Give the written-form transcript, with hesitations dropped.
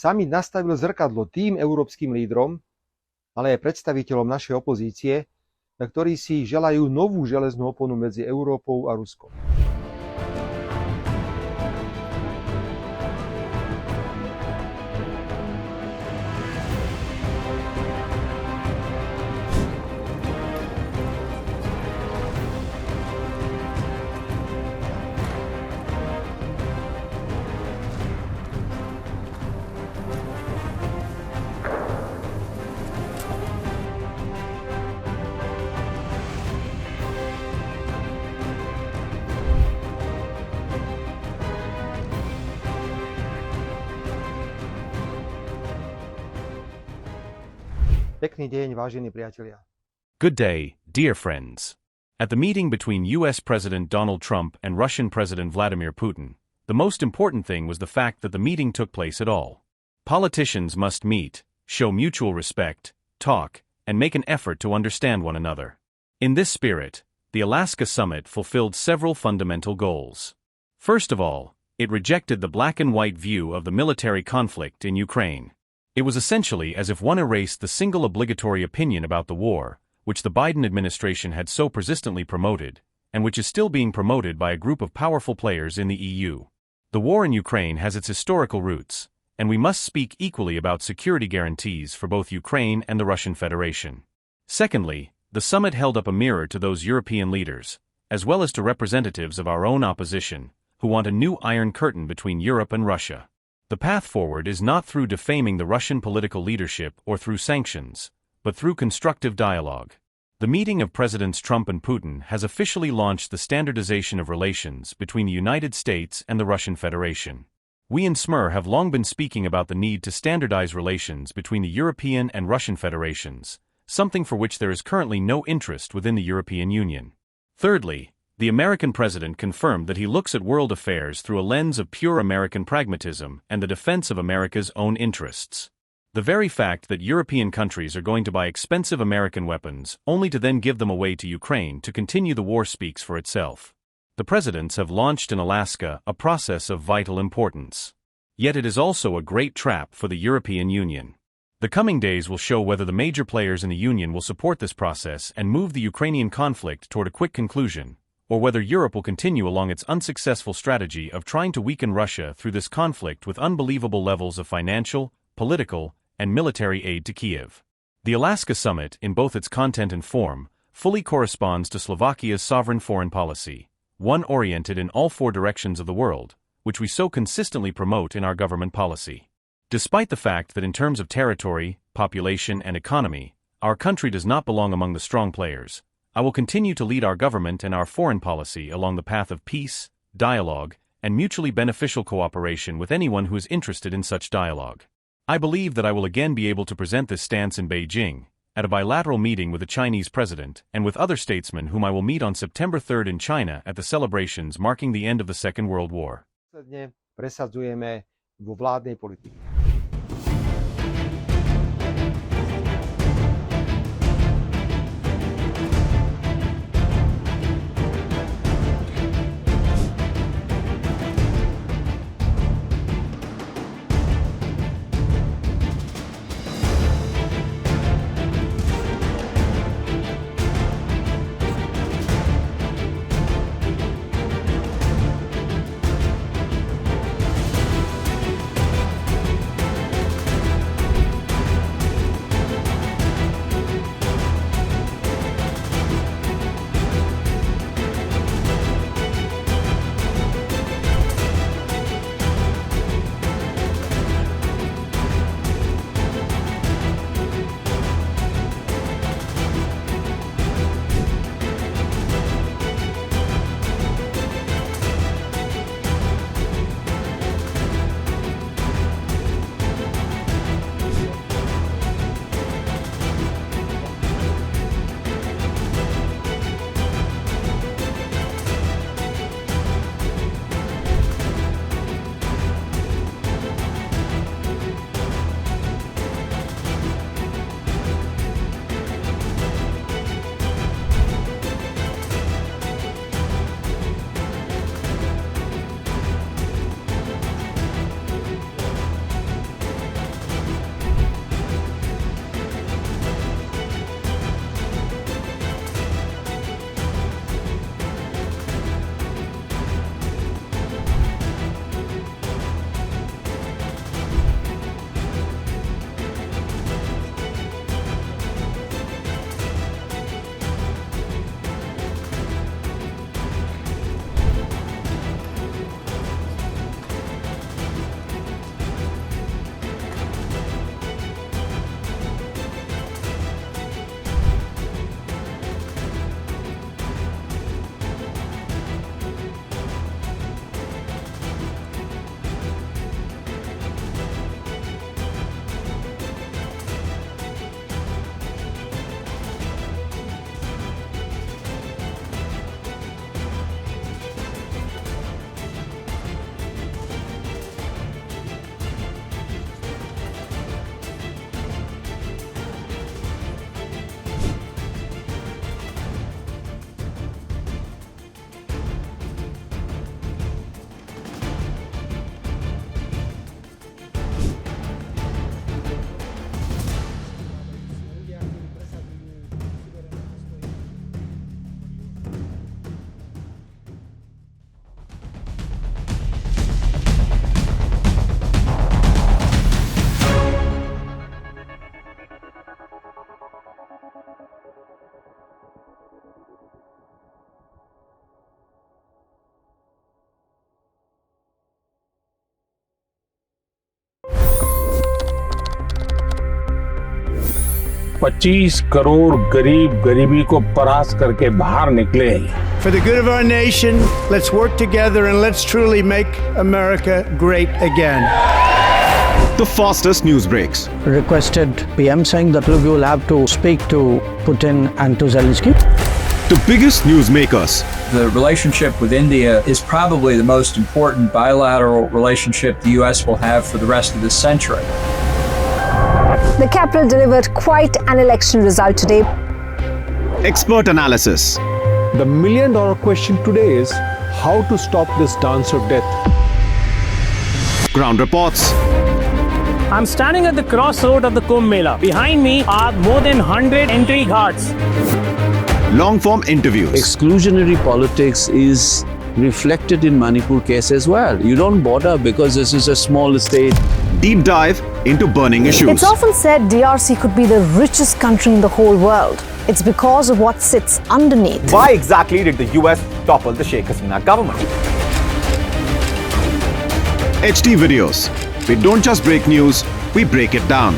Summit nastavil zrkadlo tým európskym lídrom, ale aj predstaviteľom našej opozície, ktorí si želajú novú železnú oponu medzi Európou a Ruskom. Pekný deň, vážení priatelia. Good day, dear friends. At the meeting between U.S. President Donald Trump and Russian President Vladimir Putin, the most important thing was the fact that the meeting took place at all. Politicians must meet, show mutual respect, talk, and make an effort to understand one another. In this spirit, the Alaska summit fulfilled several fundamental goals. First of all, it rejected the black and white view of the military conflict in Ukraine. It was essentially as if one erased the single obligatory opinion about the war, which the Biden administration had so persistently promoted, and which is still being promoted by a group of powerful players in the EU. The war in Ukraine has its historical roots, and we must speak equally about security guarantees for both Ukraine and the Russian Federation. Secondly, the summit held up a mirror to those European leaders, as well as to representatives of our own opposition, who want a new Iron Curtain between Europe and Russia. The path forward is not through defaming the Russian political leadership or through sanctions, but through constructive dialogue. The meeting of Presidents Trump and Putin has officially launched the standardization of relations between the United States and the Russian Federation. We in SMER have long been speaking about the need to standardize relations between the European and Russian federations, something for which there is currently no interest within the European Union. Thirdly, the American president confirmed that he looks at world affairs through a lens of pure American pragmatism and the defense of America's own interests. The very fact that European countries are going to buy expensive American weapons only to then give them away to Ukraine to continue the war speaks for itself. The presidents have launched in Alaska a process of vital importance. Yet it is also a great trap for the European Union. The coming days will show whether the major players in the Union will support this process and move the Ukrainian conflict toward a quick conclusion, or whether Europe will continue along its unsuccessful strategy of trying to weaken Russia through this conflict with unbelievable levels of financial, political, and military aid to Kyiv. The Alaska summit, in both its content and form, fully corresponds to Slovakia's sovereign foreign policy, one oriented in all four directions of the world, which we so consistently promote in our government policy. Despite the fact that in terms of territory, population, and economy, our country does not belong among the strong players, I will continue to lead our government and our foreign policy along the path of peace, dialogue, and mutually beneficial cooperation with anyone who is interested in such dialogue. I believe that I will again be able to present this stance in Beijing, at a bilateral meeting with the Chinese president and with other statesmen whom I will meet on September 3rd in China at the celebrations marking the end of the Second World War. Presadzujeme vo vládnej politike. 25 crore गरीब गरीबी को परास्त करके बाहर निकले। For the good of our nation, let's work together and let's truly make America great again. The fastest news breaks. Requested PM saying that look, you will have to speak to Putin and to Zelensky. The biggest newsmakers. The relationship with India is probably the most important bilateral relationship the U.S. will have for the rest of this century. The capital delivered quite an election result today. Expert analysis. The million-dollar question today is how to stop this dance of death. Ground reports. I'm standing at the crossroad of the Kumbh Mela. Behind me are more than 100 entry ghats. Long-form interviews. Exclusionary politics is reflected in Manipur case as well. You don't bother because this is a small state. Deep dive into burning issues. It's often said DRC could be the richest country in the whole world. It's because of what sits underneath. Why exactly did the US topple the Sheikh Hasina government? HT videos. We don't just break news, we break it down.